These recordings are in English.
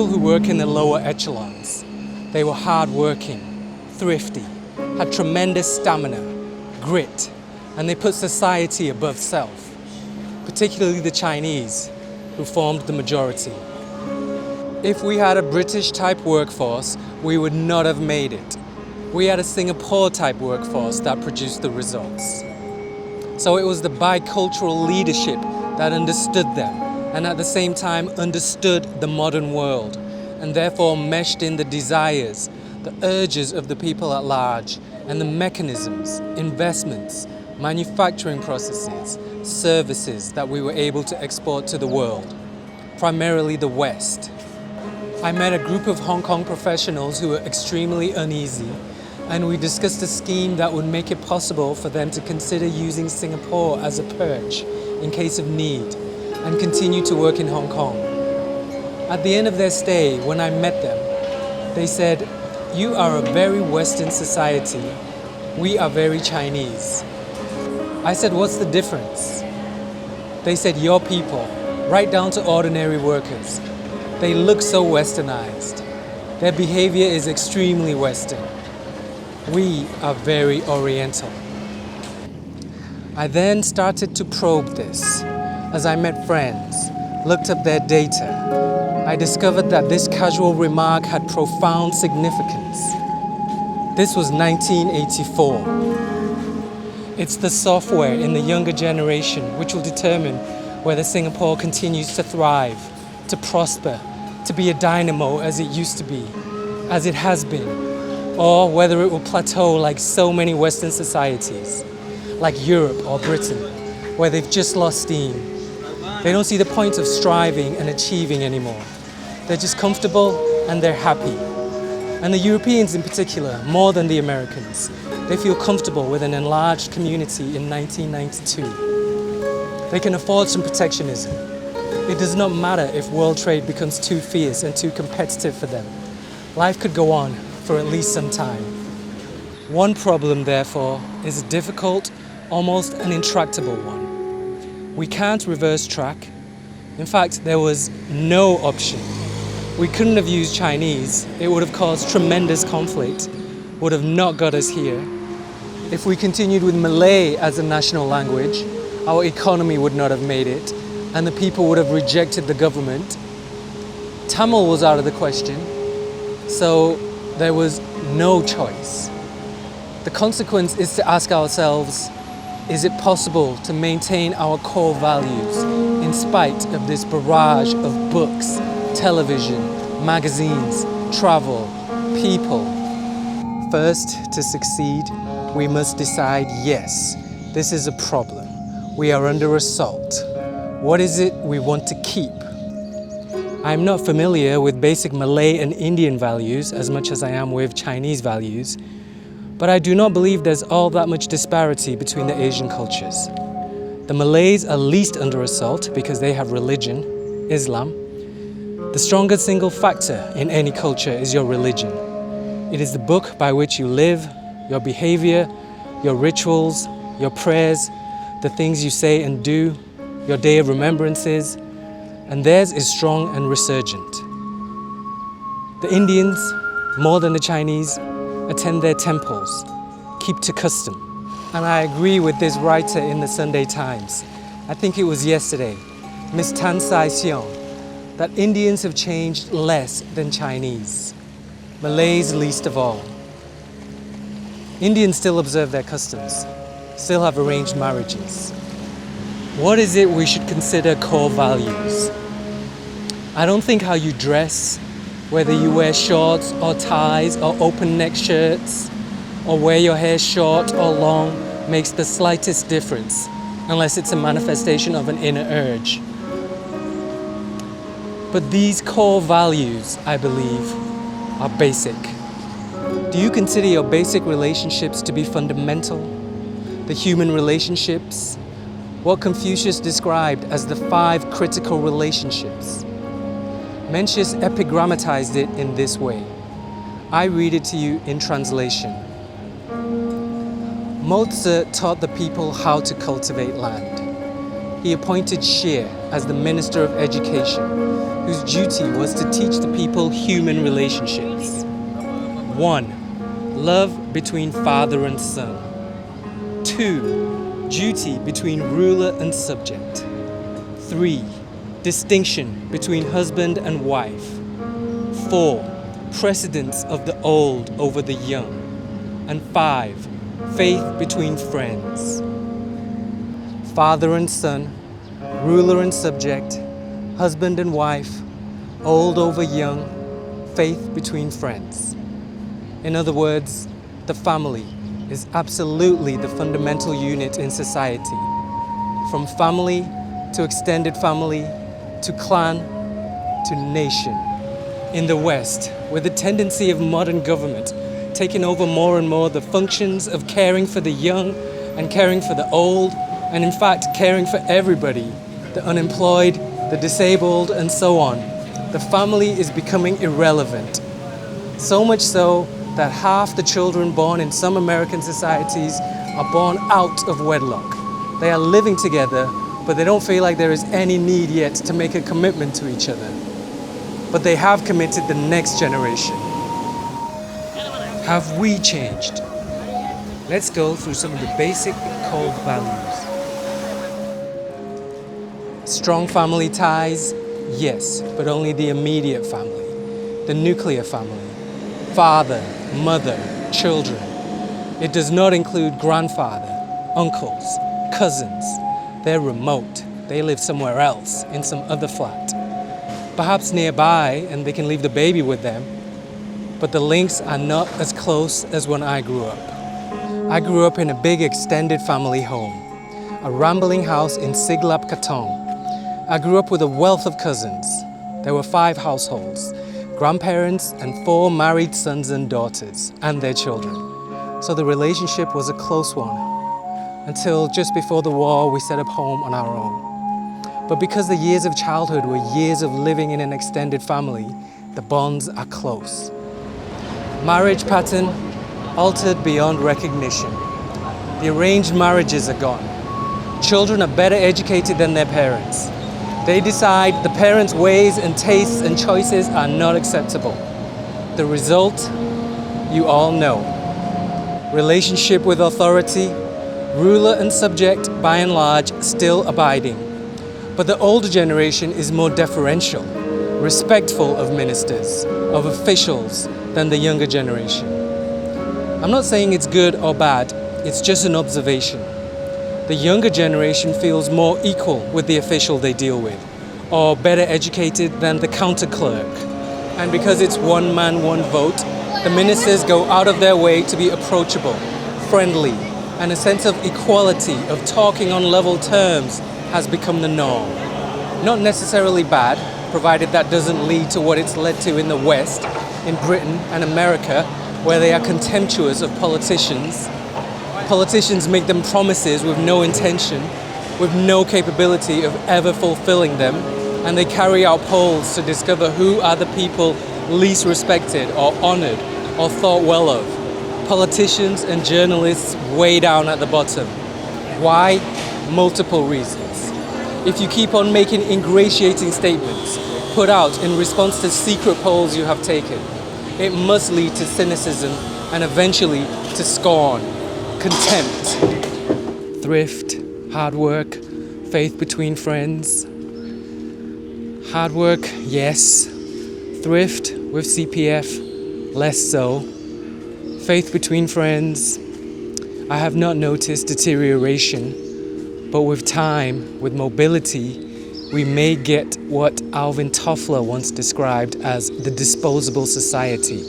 people who work in the lower echelons. They were hard-working, thrifty, had tremendous stamina, grit, and they put society above self, particularly the Chinese, who formed the majority. If we had a British-type workforce, we would not have made it. We had a Singapore-type workforce that produced the results. So it was the bicultural leadership that understood them, and at the same time understood the modern world, and therefore meshed in the desires, the urges of the people at large, and the mechanisms, investments, manufacturing processes, services that we were able to export to the world, primarily the West. I met a group of Hong Kong professionals who were extremely uneasy, and we discussed a scheme that would make it possible for them to consider using Singapore as a perch in case of need, and continue to work in Hong Kong. At the end of their stay, when I met them, they said, "You are a very Western society. We are very Chinese." I said, "What's the difference?" They said, "Your people, right down to ordinary workers, they look so Westernized. Their behavior is extremely Western. We are very Oriental." I then started to probe this. As I met friends, looked up their data, I discovered that this casual remark had profound significance. This was 1984. It's the software in the younger generation which will determine whether Singapore continues to thrive, to prosper, to be a dynamo as it used to be, as it has been, or whether it will plateau like so many Western societies, like Europe or Britain, where they've just lost steam. They don't see the point of striving and achieving anymore. They're just comfortable and they're happy. And the Europeans in particular, more than the Americans, they feel comfortable with an enlarged community in 1992. They can afford some protectionism. It does not matter if world trade becomes too fierce and too competitive for them. Life could go on for at least some time. One problem, therefore, is a difficult, almost an intractable one. We can't reverse track. In fact, there was no option. We couldn't have used Chinese. It would have caused tremendous conflict, would have not got us here. If we continued with Malay as a national language, our economy would not have made it, and the people would have rejected the government. Tamil was out of the question, so there was no choice. The consequence is to ask ourselves, is it possible to maintain our core values in spite of this barrage of books, television, magazines, travel, people? First, to succeed, we must decide, yes, this is a problem. We are under assault. What is it we want to keep? I'm not familiar with basic Malay and Indian values as much as I am with Chinese values, but I do not believe there's all that much disparity between the Asian cultures. The Malays are least under assault because they have religion, Islam. The strongest single factor in any culture is your religion. It is the book by which you live, your behavior, your rituals, your prayers, the things you say and do, your day of remembrances, and theirs is strong and resurgent. The Indians, more than the Chinese, attend their temples, keep to custom. And I agree with this writer in the Sunday Times, I think it was yesterday, Ms. Tan Sai Siong, that Indians have changed less than Chinese, Malays least of all. Indians still observe their customs, still have arranged marriages. What is it we should consider core values? I don't think how you dress, whether you wear shorts or ties or open neck shirts, or wear your hair short or long, makes the slightest difference, unless it's a manifestation of an inner urge. But these core values, I believe, are basic. Do you consider your basic relationships to be fundamental? The human relationships? What Confucius described as the 5 critical relationships. Mencius epigrammatized it in this way. I read it to you in translation. Mozart taught the people how to cultivate land. he appointed Shear as the Minister of Education, whose duty was to teach the people human relationships. 1. Love between father and son. 2. Duty between ruler and subject. 3. Distinction between husband and wife. 4. Precedence of the old over the young. And 5. Faith between friends. Father and son, ruler and subject, husband and wife, old over young, faith between friends. In other words, the family is absolutely the fundamental unit in society. From family to extended family to clan to nation. In the West, with the tendency of modern government taking over more and more the functions of caring for the young and caring for the old, and in fact caring for everybody, the unemployed, the disabled, and so on, the family is becoming irrelevant. So much so that half the children born in some American societies are born out of wedlock. They are living together, but they don't feel like there is any need yet to make a commitment to each other. But they have committed the next generation. Have we changed? Let's go through some of the basic core values. Strong family ties, yes, but only the immediate family, the nuclear family, father, mother, children. It does not include grandfather, uncles, cousins. They're remote. They live somewhere else, in some other flat. Perhaps nearby, and they can leave the baby with them, but the links are not as close as when I grew up. I grew up in a big extended family home, a rambling house in Siglap Katong. I grew up with a wealth of cousins. There were 5 households, grandparents and 4 married sons and daughters, and their children. So the relationship was a close one, until just before the war we set up home on our own. But because the years of childhood were years of living in an extended family, the bonds are close. Marriage pattern altered beyond recognition. The arranged marriages are gone. Children are better educated than their parents. They decide the parents' ways and tastes and choices are not acceptable. The result, you all know. Relationship with authority, ruler and subject by and large still abiding. But the older generation is more deferential, respectful of ministers, of officials than the younger generation. I'm not saying it's good or bad, it's just an observation. The younger generation feels more equal with the official they deal with, or better educated than the counter clerk. And because it's one man, one vote, the ministers go out of their way to be approachable, friendly, and a sense of equality, of talking on level terms, has become the norm. Not necessarily bad, provided that doesn't lead to what it's led to in the West, in Britain and America, where they are contemptuous of politicians. Politicians make them promises with no intention, with no capability of ever fulfilling them, and they carry out polls to discover who are the people least respected or honored or thought well of. Politicians and journalists way down at the bottom. Why? Multiple reasons. If you keep on making ingratiating statements put out in response to secret polls you have taken, it must lead to cynicism and eventually to scorn, contempt. Thrift, hard work, faith between friends. Hard work, yes. Thrift with CPF, less so. Faith between friends. I have not noticed deterioration, but with time, with mobility, we may get what Alvin Toffler once described as the disposable society.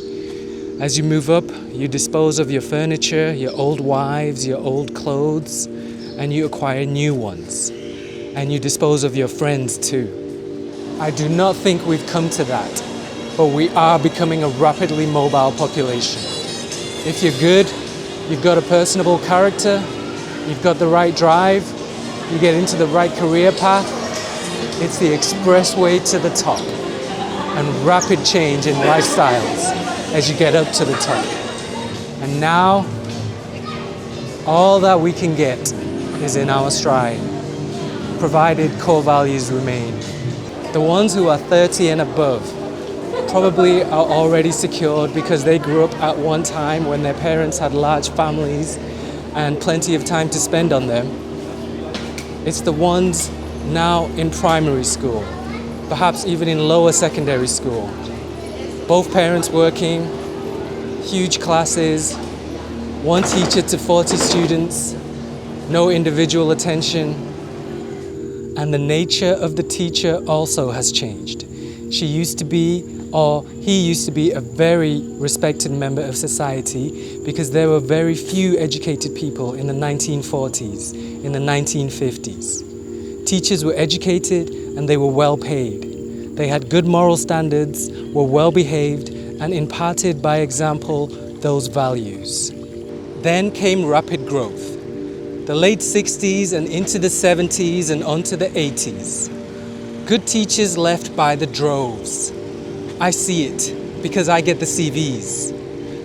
As you move up, you dispose of your furniture, your old wives, your old clothes, and you acquire new ones. And you dispose of your friends too. I do not think we've come to that, but we are becoming a rapidly mobile population. If you're good, you've got a personable character, you've got the right drive, you get into the right career path, it's the expressway to the top, and rapid change in lifestyles as you get up to the top. And now, all that we can get is in our stride. provided core values remain. The ones who are 30 and above probably are already secured because they grew up at one time when their parents had large families and plenty of time to spend on them. It's the ones now in primary school, perhaps even in lower secondary school. Both parents working, huge classes, one teacher to 40 students, no individual attention. And the nature of the teacher also has changed. She used to be, or he used to be, a very respected member of society because there were very few educated people in the 1940s, in the 1950s. Teachers were educated and they were well paid. They had good moral standards, were well behaved, and imparted by example those values. Then came rapid growth. The late 60s and into the 70s and onto the 80s. Good teachers left by the droves. I see it because I get the CVs.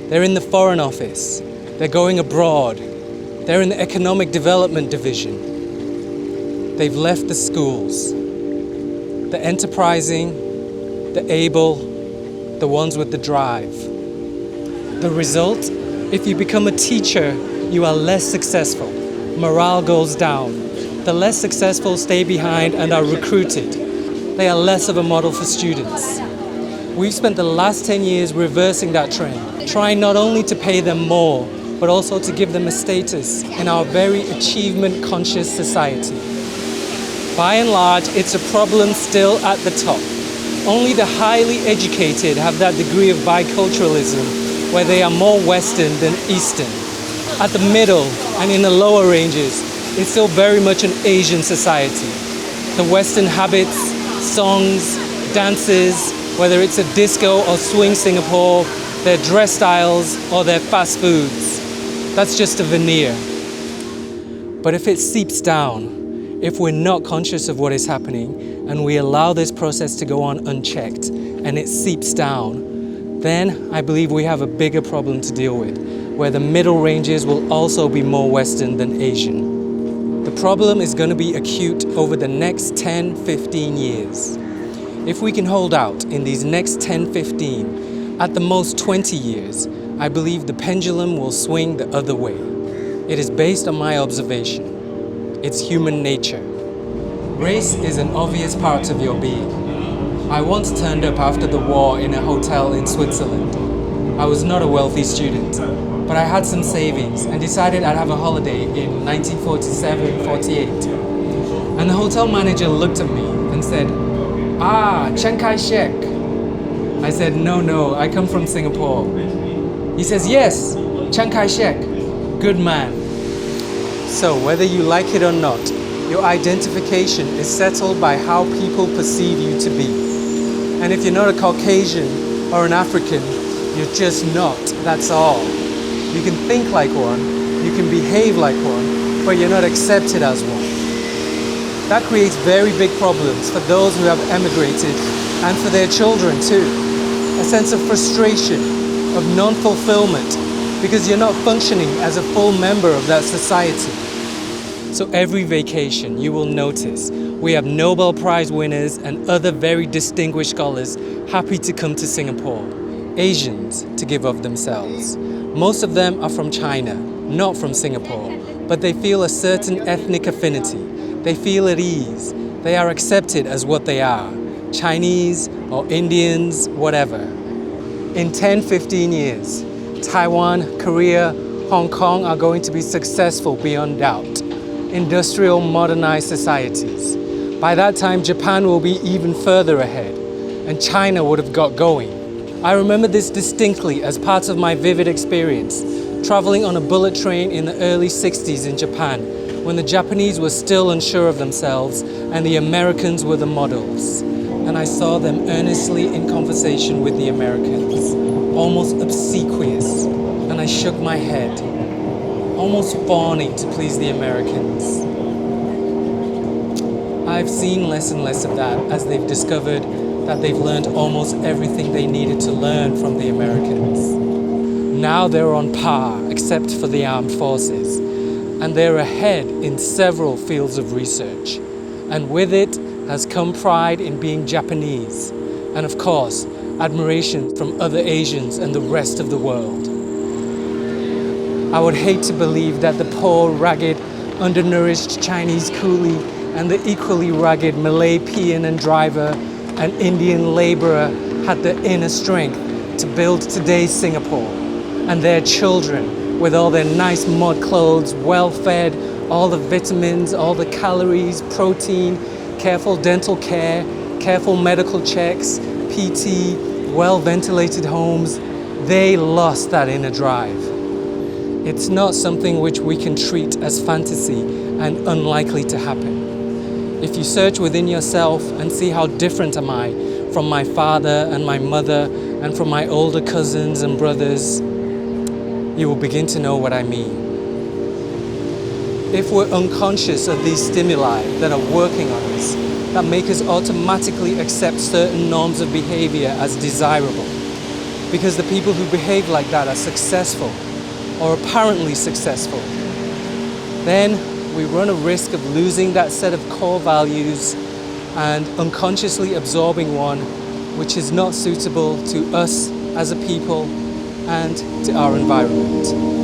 They're in the Foreign Office. They're going abroad. They're in the Economic Development Division. They've left the schools. The enterprising, the able, the ones with the drive. The result? If you become a teacher, you are less successful. Morale goes down. The less successful stay behind and are recruited. They are less of a model for students. We've spent the last 10 years reversing that trend, trying not only to pay them more, but also to give them a status in our very achievement-conscious society. By and large, it's a problem still at the top. Only the highly educated have that degree of biculturalism where they are more Western than Eastern. At the middle and in the lower ranges, it's still very much an Asian society. The Western habits, songs, dances, whether it's a disco or swing Singapore, their dress styles or their fast foods, that's just a veneer. But if it seeps down, if we're not conscious of what is happening and we allow this process to go on unchecked and it seeps down, then I believe we have a bigger problem to deal with, where the middle ranges will also be more Western than Asian. The problem is going to be acute over the next 10, 15 years. If we can hold out in these next 10, 15, at the most 20 years, I believe the pendulum will swing the other way. It is based on my observation. It's human nature. Race is an obvious part of your being. I once turned up after the war in a hotel in Switzerland. I was not a wealthy student, but I had some savings and decided I'd have a holiday in 1947-48. And the hotel manager looked at me and said, "Ah, Chiang Kai-shek." I said, no, I come from Singapore. He says, "Yes, Chiang Kai-shek, good man." So whether you like it or not, your identification is settled by how people perceive you to be. And if you're not a Caucasian or an African, you're just not, that's all. You can think like one, you can behave like one, but you're not accepted as one. That creates very big problems for those who have emigrated and for their children too. A sense of frustration, of non-fulfillment, because you're not functioning as a full member of that society. So every vacation you will notice we have Nobel Prize winners and other very distinguished scholars happy to come to Singapore. Asians to give of themselves. Most of them are from China, not from Singapore, but they feel a certain ethnic affinity. They feel at ease. They are accepted as what they are, Chinese or Indians, whatever. In 10, 15 years, Taiwan, Korea, Hong Kong are going to be successful beyond doubt. Industrial, modernized societies. By that time, Japan will be even further ahead, and China would have got going. I remember this distinctly as part of my vivid experience, traveling on a bullet train in the early 60s in Japan, when the Japanese were still unsure of themselves and the Americans were the models. And I saw them earnestly in conversation with the Americans, almost obsequious, and I shook my head, almost fawning to please the Americans. I've seen less and less of that as they've discovered that they've learned almost everything they needed to learn from the Americans. Now they're on par, except for the armed forces, and they're ahead in several fields of research. And with it has come pride in being Japanese, and of course, admiration from other Asians and the rest of the world. I would hate to believe that the poor, ragged, undernourished Chinese coolie and the equally ragged Malay peon and driver and Indian laborer had the inner strength to build today's Singapore, and their children, with all their nice mud clothes, well-fed, all the vitamins, all the calories, protein, careful dental care, careful medical checks, PT, well-ventilated homes, they lost that inner drive. It's not something which we can treat as fantasy and unlikely to happen. If you search within yourself and see how different am I from my father and my mother and from my older cousins and brothers, you will begin to know what I mean. If we're unconscious of these stimuli that are working on us, that make us automatically accept certain norms of behavior as desirable, because the people who behave like that are successful or apparently successful, then we run a risk of losing that set of core values and unconsciously absorbing one which is not suitable to us as a people and to our environment.